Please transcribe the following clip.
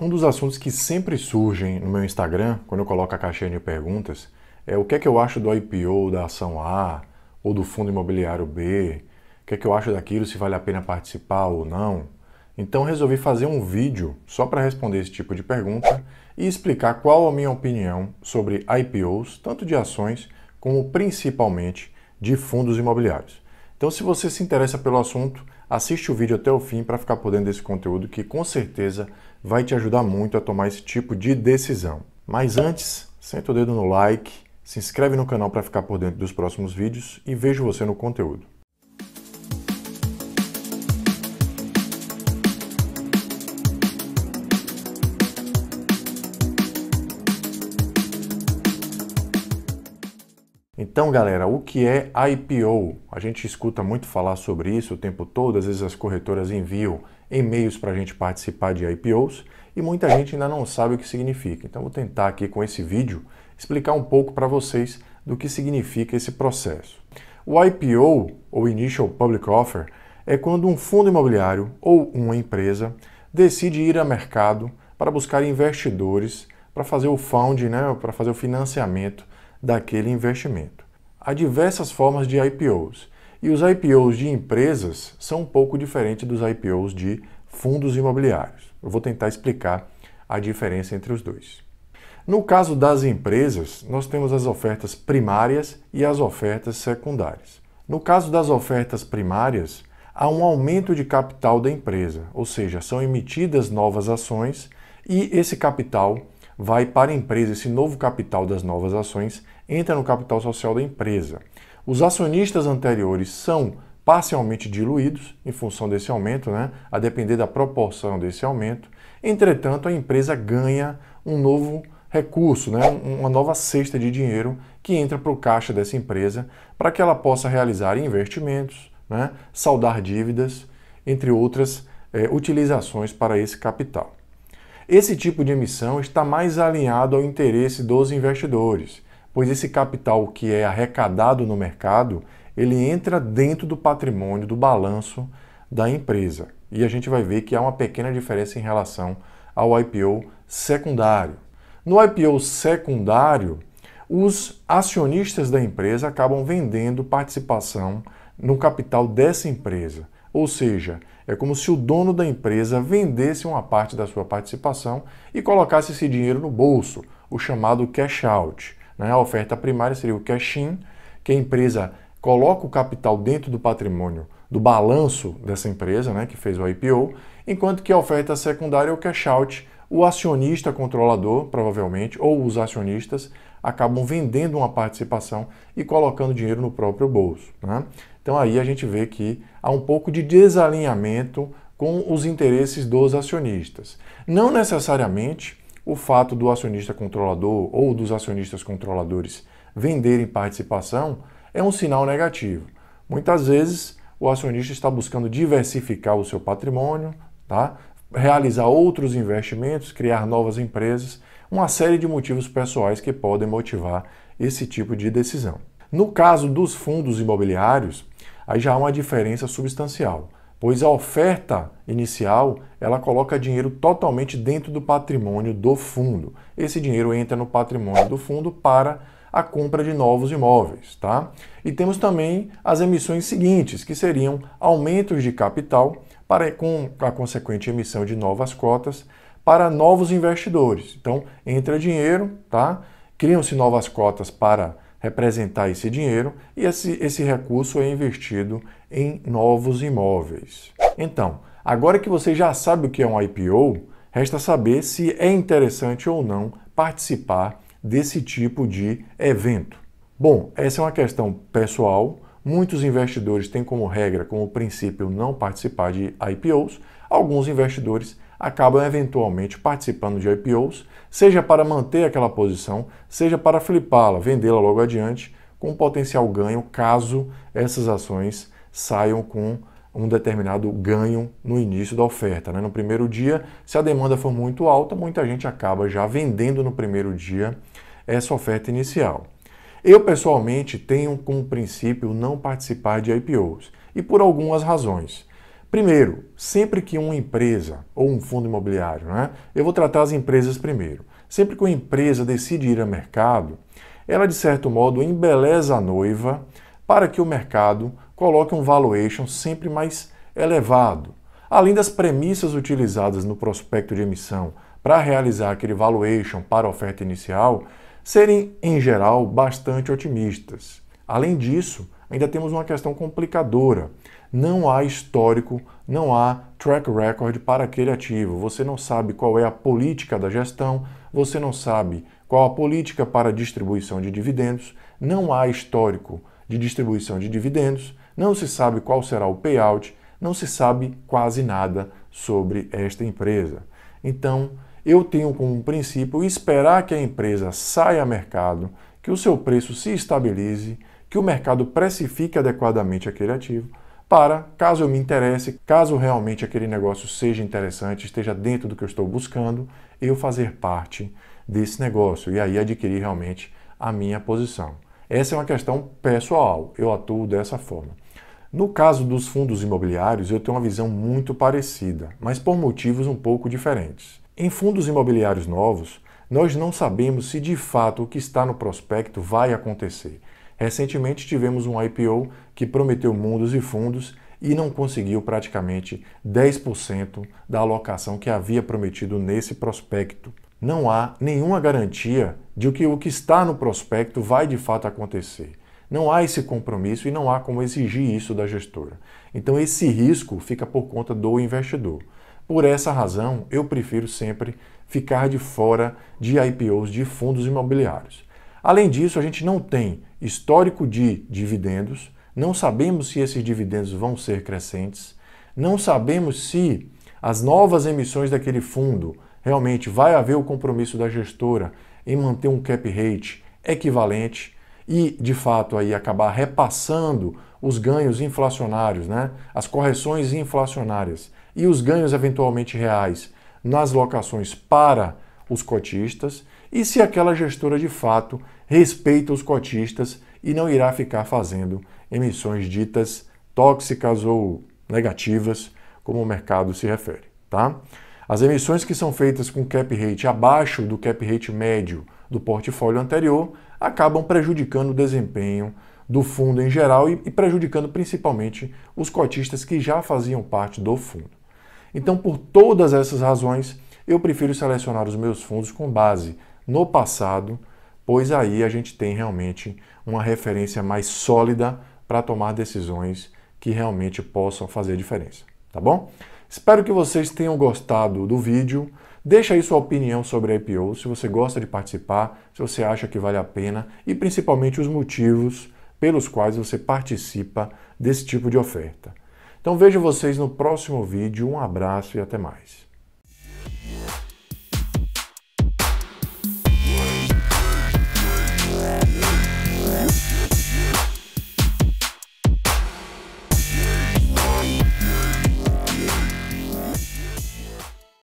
Um dos assuntos que sempre surgem no meu Instagram, quando eu coloco a caixinha de perguntas, é o que é que eu acho do IPO da ação A ou do fundo imobiliário B, o que é que eu acho daquilo, se vale a pena participar ou não. Então resolvi fazer um vídeo só para responder esse tipo de pergunta e explicar qual a minha opinião sobre IPOs, tanto de ações como principalmente de fundos imobiliários. Então, se você se interessa pelo assunto, assiste o vídeo até o fim para ficar por dentro desse conteúdo que com certeza vai te ajudar muito a tomar esse tipo de decisão. Mas antes, senta o dedo no like, se inscreve no canal para ficar por dentro dos próximos vídeos e vejo você no conteúdo. Então, galera, o que é IPO? A gente escuta muito falar sobre isso o tempo todo, às vezes as corretoras enviam e-mails para a gente participar de IPOs e muita gente ainda não sabe o que significa. Então, vou tentar aqui com esse vídeo explicar um pouco para vocês do que significa esse processo. O IPO, ou Initial Public Offer, é quando um fundo imobiliário ou uma empresa decide ir a mercado para buscar investidores para fazer o funding, né, para fazer o financiamento daquele investimento. Há diversas formas de IPOs e os IPOs de empresas são um pouco diferentes dos IPOs de fundos imobiliários. Eu vou tentar explicar a diferença entre os dois. No caso das empresas, nós temos as ofertas primárias e as ofertas secundárias. No caso das ofertas primárias, há um aumento de capital da empresa, ou seja, são emitidas novas ações e esse capital vai para a empresa, esse novo capital das novas ações entra no capital social da empresa. Os acionistas anteriores são parcialmente diluídos em função desse aumento, né? A depender da proporção desse aumento. Entretanto, a empresa ganha um novo recurso, né? Uma nova cesta de dinheiro que entra para o caixa dessa empresa para que ela possa realizar investimentos, né? Saldar dívidas, entre outras utilizações para esse capital. Esse tipo de emissão está mais alinhado ao interesse dos investidores, pois esse capital que é arrecadado no mercado, ele entra dentro do patrimônio, do balanço da empresa. E a gente vai ver que há uma pequena diferença em relação ao IPO secundário. No IPO secundário, os acionistas da empresa acabam vendendo participação no capital dessa empresa. Ou seja, é como se o dono da empresa vendesse uma parte da sua participação e colocasse esse dinheiro no bolso, o chamado cash out. A oferta primária seria o cash in, que a empresa coloca o capital dentro do patrimônio, do balanço dessa empresa, que fez o IPO, enquanto que a oferta secundária é o cash out. O acionista controlador, provavelmente, ou os acionistas, acabam vendendo uma participação e colocando dinheiro no próprio bolso. Então aí a gente vê que há um pouco de desalinhamento com os interesses dos acionistas. Não necessariamente o fato do acionista controlador ou dos acionistas controladores venderem participação é um sinal negativo. Muitas vezes o acionista está buscando diversificar o seu patrimônio, realizar outros investimentos, criar novas empresas, uma série de motivos pessoais que podem motivar esse tipo de decisão. No caso dos fundos imobiliários, aí já há uma diferença substancial, pois a oferta inicial ela coloca dinheiro totalmente dentro do patrimônio do fundo. Esse dinheiro entra no patrimônio do fundo para a compra de novos imóveis. E temos também as emissões seguintes, que seriam aumentos de capital com a consequente emissão de novas cotas para novos investidores. Então, entra dinheiro, criam-se novas cotas para representar esse dinheiro e esse recurso é investido em novos imóveis. Então, agora que você já sabe o que é um IPO, resta saber se é interessante ou não participar desse tipo de evento. Bom, essa é uma questão pessoal. Muitos investidores têm como regra, como princípio, não participar de IPOs. Alguns investidores acabam eventualmente participando de IPOs, seja para manter aquela posição, seja para flipá-la, vendê-la logo adiante, com potencial ganho, caso essas ações saiam com um determinado ganho no início da oferta. No primeiro dia, se a demanda for muito alta, muita gente acaba já vendendo no primeiro dia essa oferta inicial. Eu, pessoalmente, tenho como princípio não participar de IPOs, e por algumas razões. Primeiro, sempre que uma empresa ou um fundo imobiliário, né? Eu vou tratar as empresas primeiro. Sempre que uma empresa decide ir ao mercado, ela de certo modo embeleza a noiva para que o mercado coloque um valuation sempre mais elevado. Além das premissas utilizadas no prospecto de emissão para realizar aquele valuation para a oferta inicial serem, em geral, bastante otimistas. Além disso, ainda temos uma questão complicadora. Não há histórico, não há track record para aquele ativo. Você não sabe qual é a política da gestão, você não sabe qual a política para a distribuição de dividendos, não há histórico de distribuição de dividendos, não se sabe qual será o payout, não se sabe quase nada sobre esta empresa. Então, eu tenho como princípio esperar que a empresa saia a mercado, que o seu preço se estabilize, que o mercado precifique adequadamente aquele ativo, para, caso eu me interesse, caso realmente aquele negócio seja interessante, esteja dentro do que eu estou buscando, eu fazer parte desse negócio e aí adquirir realmente a minha posição. Essa é uma questão pessoal, eu atuo dessa forma. No caso dos fundos imobiliários, eu tenho uma visão muito parecida, mas por motivos um pouco diferentes. Em fundos imobiliários novos, nós não sabemos se de fato o que está no prospecto vai acontecer. Recentemente tivemos um IPO que prometeu mundos e fundos e não conseguiu praticamente 10% da alocação que havia prometido nesse prospecto. Não há nenhuma garantia de que o que está no prospecto vai de fato acontecer. Não há esse compromisso e não há como exigir isso da gestora. Então esse risco fica por conta do investidor. Por essa razão, eu prefiro sempre ficar de fora de IPOs de fundos imobiliários. Além disso, a gente não tem histórico de dividendos, não sabemos se esses dividendos vão ser crescentes, não sabemos se as novas emissões daquele fundo realmente vai haver o compromisso da gestora em manter um cap rate equivalente e, de fato, aí acabar repassando os ganhos inflacionários, né? As correções inflacionárias e os ganhos eventualmente reais nas locações para os cotistas e se aquela gestora de fato respeita os cotistas e não irá ficar fazendo emissões ditas tóxicas ou negativas, como o mercado se refere, tá? As emissões que são feitas com cap rate abaixo do cap rate médio do portfólio anterior acabam prejudicando o desempenho do fundo em geral e prejudicando principalmente os cotistas que já faziam parte do fundo. Então, por todas essas razões, eu prefiro selecionar os meus fundos com base no passado, pois aí a gente tem realmente uma referência mais sólida para tomar decisões que realmente possam fazer diferença, tá bom? Espero que vocês tenham gostado do vídeo. Deixa aí sua opinião sobre a IPO, se você gosta de participar, se você acha que vale a pena e principalmente os motivos pelos quais você participa desse tipo de oferta. Então vejo vocês no próximo vídeo, um abraço e até mais.